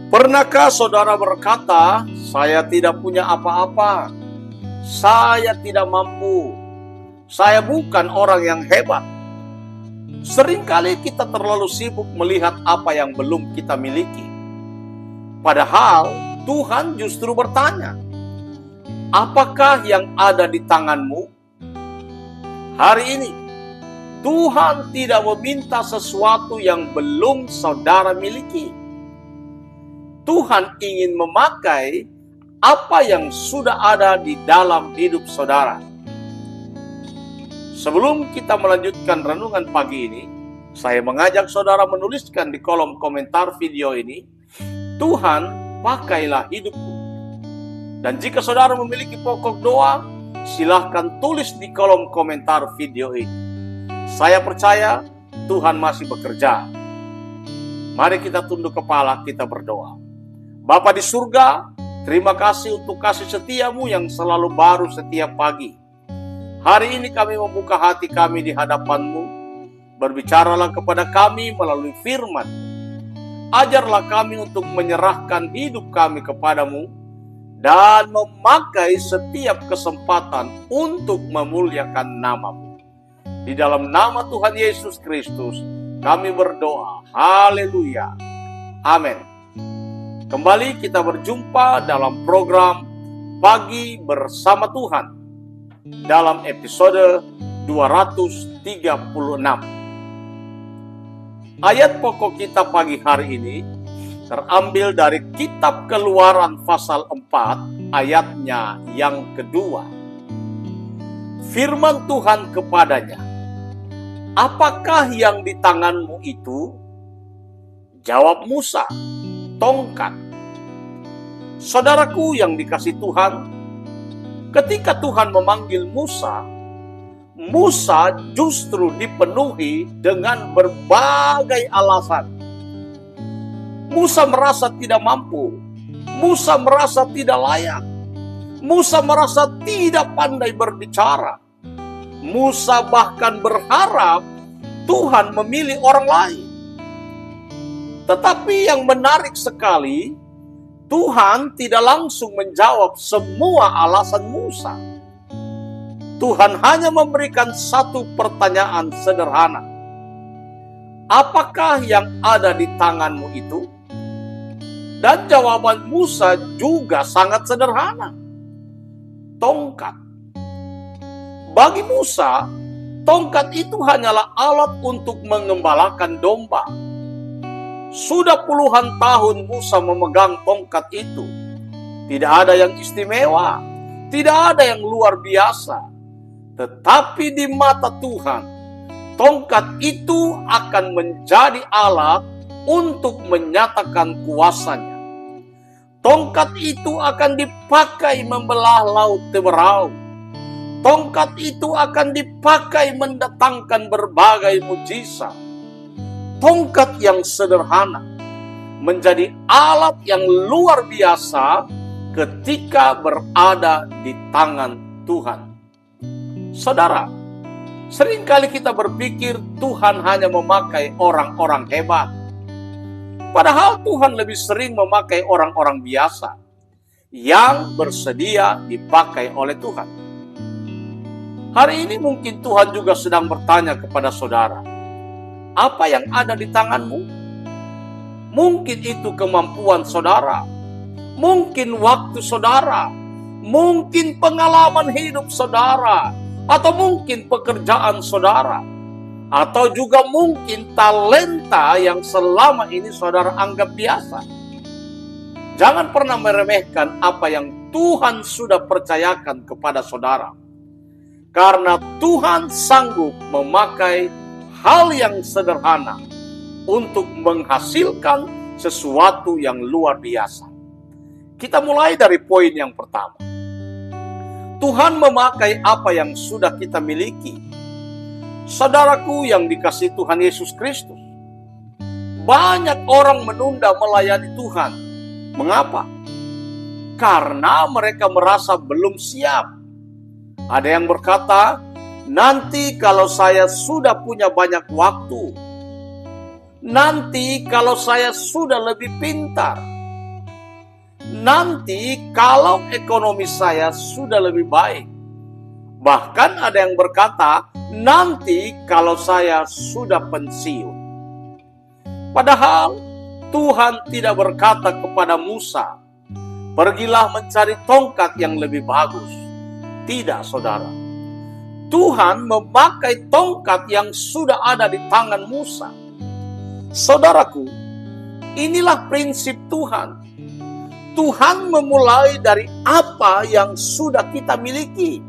Pernahkah saudara berkata, "Saya tidak punya apa-apa, saya tidak mampu, saya bukan orang yang hebat"? Seringkali kita terlalu sibuk melihat apa yang belum kita miliki. Padahal Tuhan justru bertanya, "Apakah yang ada di tanganmu?" Hari ini, Tuhan tidak meminta sesuatu yang belum saudara miliki. Tuhan ingin memakai apa yang sudah ada di dalam hidup saudara. Sebelum kita melanjutkan renungan pagi ini, saya mengajak saudara menuliskan di kolom komentar video ini, "Tuhan, pakailah hidupku." Dan jika saudara memiliki pokok doa, silahkan tulis di kolom komentar video ini. Saya percaya Tuhan masih bekerja. Mari kita tunduk kepala, kita berdoa. Bapa di surga, terima kasih untuk kasih setiamu yang selalu baru setiap pagi. Hari ini kami membuka hati kami di hadapan-Mu. Berbicaralah kepada kami melalui firman. Ajarlah kami untuk menyerahkan hidup kami kepadamu dan memakai setiap kesempatan untuk memuliakan nama-Mu. Di dalam nama Tuhan Yesus Kristus kami berdoa. Haleluya. Amin. Kembali kita berjumpa dalam program Pagi Bersama Tuhan dalam episode 236. Ayat pokok kita pagi hari ini terambil dari kitab Keluaran pasal 4 ayatnya yang kedua. Firman Tuhan kepadanya, "Apakah yang di tanganmu itu?" Jawab Musa, "Tongkat." Saudaraku yang dikasihi Tuhan, ketika Tuhan memanggil Musa, Musa justru dipenuhi dengan berbagai alasan. Musa merasa tidak mampu, Musa merasa tidak layak, Musa merasa tidak pandai berbicara. Musa bahkan berharap Tuhan memilih orang lain. Tetapi yang menarik sekali, Tuhan tidak langsung menjawab semua alasan Musa. Tuhan hanya memberikan satu pertanyaan sederhana. "Apakah yang ada di tanganmu itu?" Dan jawaban Musa juga sangat sederhana. Tongkat. Bagi Musa, tongkat itu hanyalah alat untuk mengembalakan domba. Sudah puluhan tahun Musa memegang tongkat itu. Tidak ada yang istimewa, tidak ada yang luar biasa. Tetapi di mata Tuhan, tongkat itu akan menjadi alat untuk menyatakan kuasanya. Tongkat itu akan dipakai membelah laut Teberau. Tongkat itu akan dipakai mendatangkan berbagai mujizat. Tongkat yang sederhana menjadi alat yang luar biasa ketika berada di tangan Tuhan. Saudara, seringkali kita berpikir Tuhan hanya memakai orang-orang hebat. Padahal Tuhan lebih sering memakai orang-orang biasa yang bersedia dipakai oleh Tuhan. Hari ini mungkin Tuhan juga sedang bertanya kepada saudara, apa yang ada di tanganmu? Mungkin itu kemampuan saudara, mungkin waktu saudara, mungkin pengalaman hidup saudara, atau mungkin pekerjaan saudara, atau juga mungkin talenta yang selama ini saudara anggap biasa. Jangan pernah meremehkan apa yang Tuhan sudah percayakan kepada saudara. Karena Tuhan sanggup memakai hal yang sederhana untuk menghasilkan sesuatu yang luar biasa. Kita mulai dari poin yang pertama. Tuhan memakai apa yang sudah kita miliki. Saudaraku yang dikasihi Tuhan Yesus Kristus, banyak orang menunda melayani Tuhan. Mengapa? Karena mereka merasa belum siap. Ada yang berkata, "Nanti kalau saya sudah punya banyak waktu, nanti kalau saya sudah lebih pintar, nanti kalau ekonomi saya sudah lebih baik. Bahkan ada yang berkata, nanti kalau saya sudah pensiun. Padahal Tuhan tidak berkata kepada Musa, pergilah mencari tongkat yang lebih bagus. Tidak, saudara. Tuhan memakai tongkat yang sudah ada di tangan Musa. Saudaraku, inilah prinsip Tuhan. Tuhan memulai dari apa yang sudah kita miliki,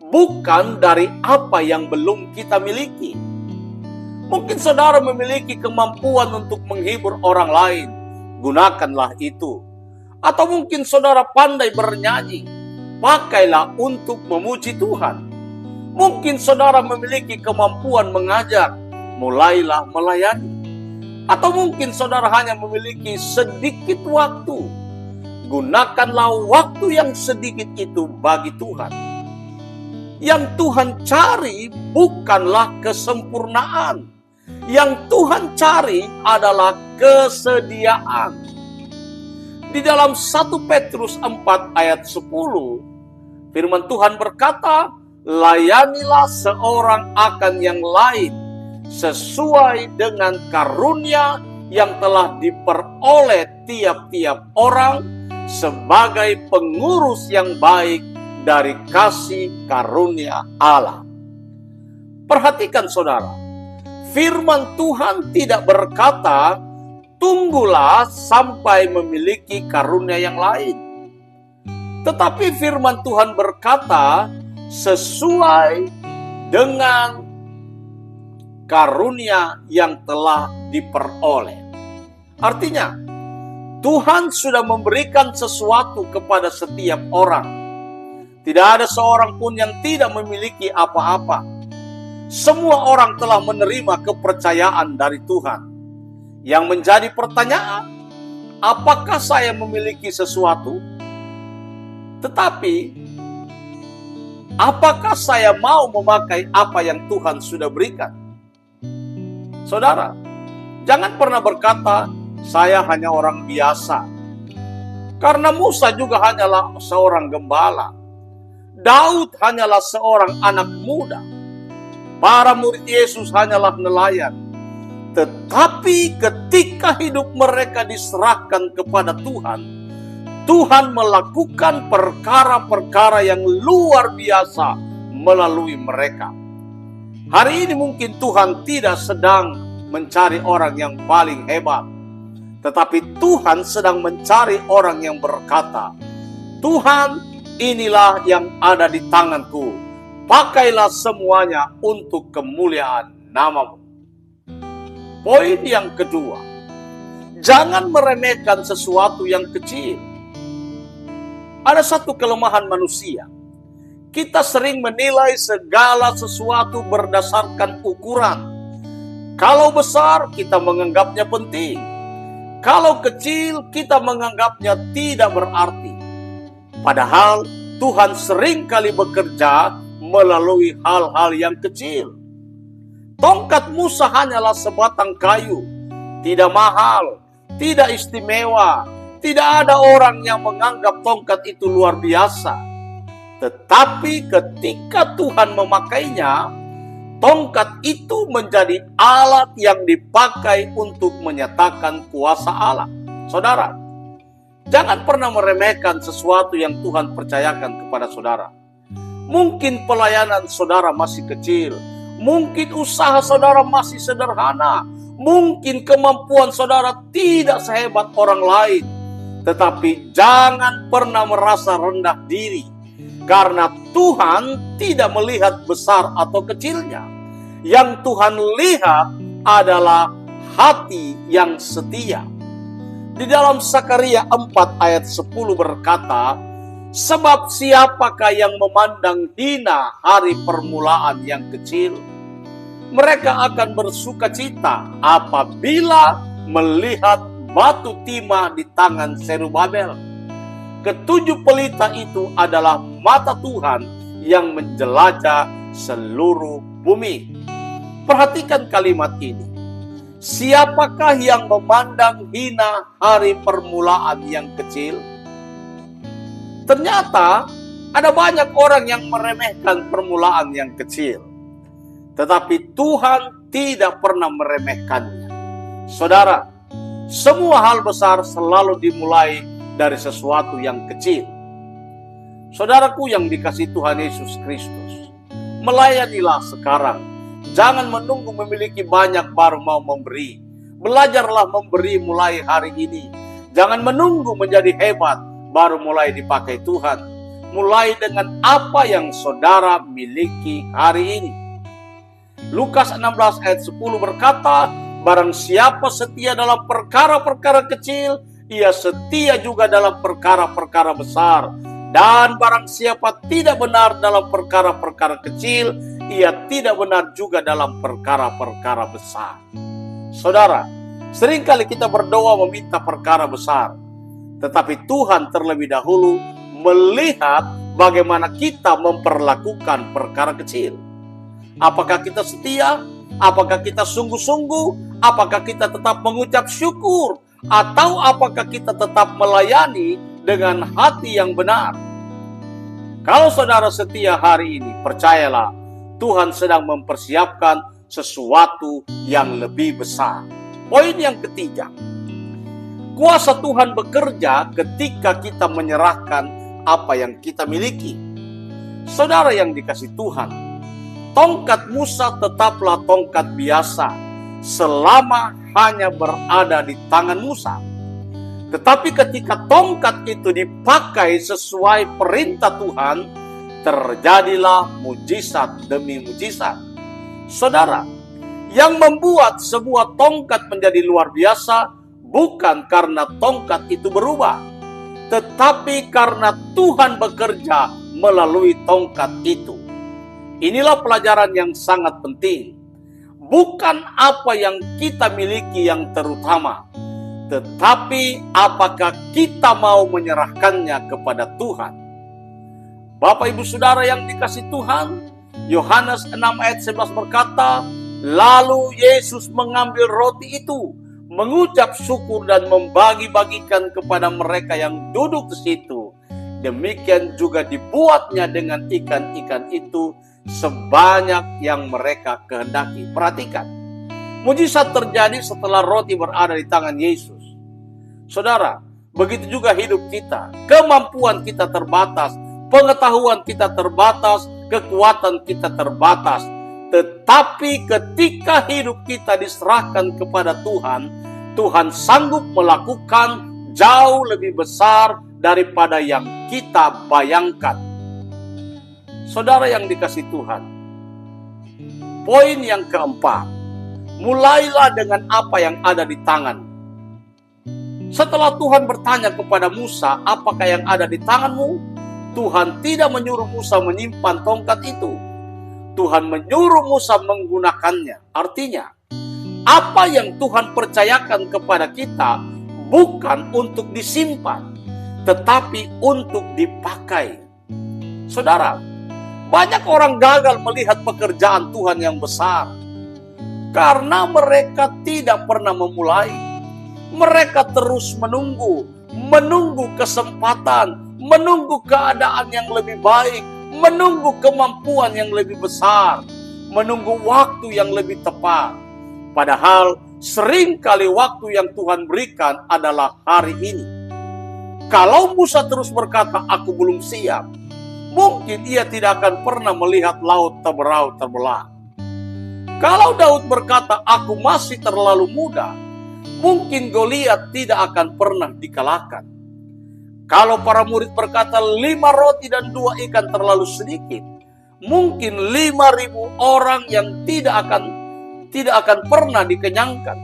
bukan dari apa yang belum kita miliki. Mungkin saudara memiliki kemampuan untuk menghibur orang lain, gunakanlah itu. Atau mungkin saudara pandai bernyanyi, pakailah untuk memuji Tuhan. Mungkin saudara memiliki kemampuan mengajar, mulailah melayani. Atau mungkin saudara hanya memiliki sedikit waktu, gunakanlah waktu yang sedikit itu bagi Tuhan. Yang Tuhan cari bukanlah kesempurnaan. Yang Tuhan cari adalah kesediaan. Di dalam 1 Petrus 4 ayat 10, firman Tuhan berkata, layanilah seorang akan yang lain sesuai dengan karunia yang telah diperoleh tiap-tiap orang sebagai pengurus yang baik dari kasih karunia Allah. Perhatikan saudara, firman Tuhan tidak berkata, tunggulah sampai memiliki karunia yang lain. Tetapi firman Tuhan berkata, sesuai dengan karunia yang telah diperoleh. Artinya, Tuhan sudah memberikan sesuatu kepada setiap orang. Tidak ada seorang pun yang tidak memiliki apa-apa. Semua orang telah menerima kepercayaan dari Tuhan. Yang menjadi pertanyaan, apakah saya memiliki sesuatu? Tetapi, apakah saya mau memakai apa yang Tuhan sudah berikan? Saudara, jangan pernah berkata, saya hanya orang biasa. Karena Musa juga hanyalah seorang gembala. Daud hanyalah seorang anak muda. Para murid Yesus hanyalah nelayan. Tetapi ketika hidup mereka diserahkan kepada Tuhan, Tuhan melakukan perkara-perkara yang luar biasa melalui mereka. Hari ini mungkin Tuhan tidak sedang mencari orang yang paling hebat, tetapi Tuhan sedang mencari orang yang berkata, Tuhan, inilah yang ada di tanganku. Pakailah semuanya untuk kemuliaan nama-Mu. Poin yang kedua, jangan meremehkan sesuatu yang kecil. Ada satu kelemahan manusia. Kita sering menilai segala sesuatu berdasarkan ukuran. Kalau besar, kita menganggapnya penting. Kalau kecil, kita menganggapnya tidak berarti. Padahal Tuhan sering kali bekerja melalui hal-hal yang kecil. Tongkat Musa hanyalah sebatang kayu, tidak mahal, tidak istimewa, tidak ada orang yang menganggap tongkat itu luar biasa. Tetapi ketika Tuhan memakainya, tongkat itu menjadi alat yang dipakai untuk menyatakan kuasa Allah. Saudara, jangan pernah meremehkan sesuatu yang Tuhan percayakan kepada saudara. Mungkin pelayanan saudara masih kecil, mungkin usaha saudara masih sederhana, mungkin kemampuan saudara tidak sehebat orang lain. Tetapi jangan pernah merasa rendah diri, karena Tuhan tidak melihat besar atau kecilnya. Yang Tuhan lihat adalah hati yang setia. Di dalam Sakaria 4 ayat 10 berkata, sebab siapakah yang memandang hina hari permulaan yang kecil? Mereka akan bersukacita apabila melihat batu timah di tangan Zerubabel. Ketujuh pelita itu adalah mata Tuhan yang menjelajah seluruh bumi. Perhatikan kalimat ini. Siapakah yang memandang hina hari permulaan yang kecil? Ternyata ada banyak orang yang meremehkan permulaan yang kecil. Tetapi Tuhan tidak pernah meremehkannya. Saudara, semua hal besar selalu dimulai dari sesuatu yang kecil. Saudaraku yang dikasihi Tuhan Yesus Kristus, melayanilah sekarang. Jangan menunggu memiliki banyak baru mau memberi. Belajarlah memberi mulai hari ini. Jangan menunggu menjadi hebat baru mulai dipakai Tuhan. Mulai dengan apa yang saudara miliki hari ini. Lukas 16 ayat 10 berkata, barang siapa setia dalam perkara-perkara kecil, ia setia juga dalam perkara-perkara besar. Dan barang siapa tidak benar dalam perkara-perkara kecil, ia tidak benar juga dalam perkara-perkara besar. Saudara, seringkali kita berdoa meminta perkara besar. Tetapi Tuhan terlebih dahulu melihat bagaimana kita memperlakukan perkara kecil. Apakah kita setia? Apakah kita sungguh-sungguh? Apakah kita tetap mengucap syukur? Atau apakah kita tetap melayani dengan hati yang benar? Kalau saudara setia hari ini, percayalah, Tuhan sedang mempersiapkan sesuatu yang lebih besar. Poin yang ketiga, kuasa Tuhan bekerja ketika kita menyerahkan apa yang kita miliki. Saudara yang dikasihi Tuhan, tongkat Musa tetaplah tongkat biasa selama hanya berada di tangan Musa. Tetapi ketika tongkat itu dipakai sesuai perintah Tuhan, terjadilah mujizat demi mujizat. Saudara, yang membuat sebuah tongkat menjadi luar biasa bukan karena tongkat itu berubah, tetapi karena Tuhan bekerja melalui tongkat itu. Inilah pelajaran yang sangat penting. Bukan apa yang kita miliki yang terutama, tetapi apakah kita mau menyerahkannya kepada Tuhan. Bapak Ibu Saudara yang dikasihi Tuhan, Yohanes 6 ayat 11 berkata, lalu Yesus mengambil roti itu, mengucap syukur dan membagi-bagikan kepada mereka yang duduk di situ. Demikian juga dibuatnya dengan ikan-ikan itu sebanyak yang mereka kehendaki. Perhatikan, mujizat terjadi setelah roti berada di tangan Yesus. Saudara, begitu juga hidup kita. Kemampuan kita terbatas, pengetahuan kita terbatas, kekuatan kita terbatas. Tetapi ketika hidup kita diserahkan kepada Tuhan, Tuhan sanggup melakukan jauh lebih besar daripada yang kita bayangkan. Saudara yang dikasihi Tuhan, poin yang keempat, mulailah dengan apa yang ada di tangan. Setelah Tuhan bertanya kepada Musa, apakah yang ada di tanganmu? Tuhan tidak menyuruh Musa menyimpan tongkat itu. Tuhan menyuruh Musa menggunakannya. Artinya, apa yang Tuhan percayakan kepada kita bukan untuk disimpan, tetapi untuk dipakai. Saudara, banyak orang gagal melihat pekerjaan Tuhan yang besar karena mereka tidak pernah memulai. Mereka terus menunggu kesempatan, menunggu keadaan yang lebih baik, menunggu kemampuan yang lebih besar, menunggu waktu yang lebih tepat. Padahal seringkali waktu yang Tuhan berikan adalah hari ini. Kalau Musa terus berkata, aku belum siap, mungkin ia tidak akan pernah melihat laut teberau terbelah. Kalau Daud berkata, aku masih terlalu muda, mungkin Goliat tidak akan pernah dikalahkan. Kalau para murid berkata 5 roti dan 2 ikan terlalu sedikit, mungkin 5.000 orang yang tidak akan pernah dikenyangkan.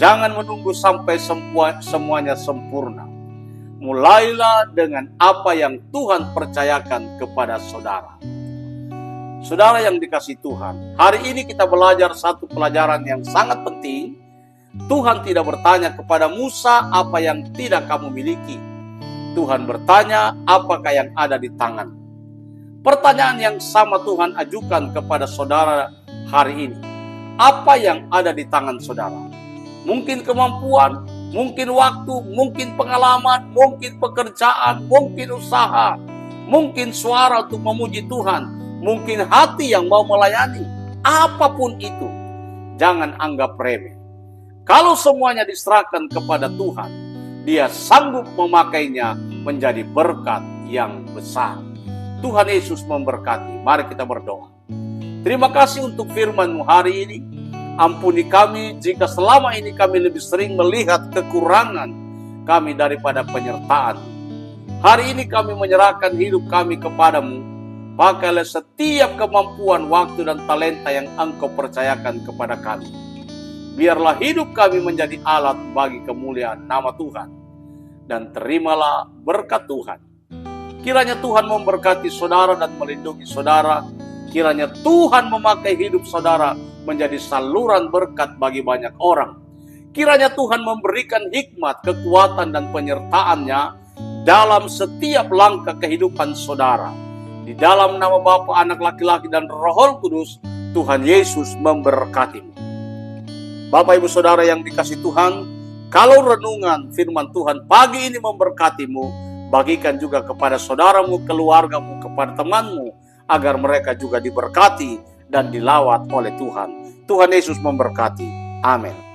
Jangan menunggu sampai semuanya sempurna. Mulailah dengan apa yang Tuhan percayakan kepada saudara. Saudara yang dikasihi Tuhan, hari ini kita belajar satu pelajaran yang sangat penting. Tuhan tidak bertanya kepada Musa apa yang tidak kamu miliki. Tuhan bertanya apakah yang ada di tangan. Pertanyaan yang sama Tuhan ajukan kepada saudara hari ini. Apa yang ada di tangan saudara? Mungkin kemampuan, mungkin waktu, mungkin pengalaman, mungkin pekerjaan, mungkin usaha, mungkin suara untuk memuji Tuhan, mungkin hati yang mau melayani. Apapun itu, jangan anggap remeh. Kalau semuanya diserahkan kepada Tuhan, Dia sanggup memakainya menjadi berkat yang besar. Tuhan Yesus memberkati. Mari kita berdoa. Terima kasih untuk firman-Mu hari ini. Ampuni kami jika selama ini kami lebih sering melihat kekurangan kami daripada penyertaan. Hari ini kami menyerahkan hidup kami kepadamu. Pakailah setiap kemampuan, waktu, dan talenta yang Engkau percayakan kepada kami. Biarlah hidup kami menjadi alat bagi kemuliaan nama Tuhan. Dan terimalah berkat Tuhan. Kiranya Tuhan memberkati saudara dan melindungi saudara. Kiranya Tuhan memakai hidup saudara menjadi saluran berkat bagi banyak orang. Kiranya Tuhan memberikan hikmat, kekuatan, dan penyertaan-Nya dalam setiap langkah kehidupan saudara. Di dalam nama Bapa, Anak laki-laki, dan Roh Kudus, Tuhan Yesus memberkatimu. Bapak, Ibu, Saudara yang dikasihi Tuhan, kalau renungan firman Tuhan pagi ini memberkatimu, bagikan juga kepada saudaramu, keluargamu, kepada temanmu, agar mereka juga diberkati dan dilawat oleh Tuhan. Tuhan Yesus memberkati. Amin.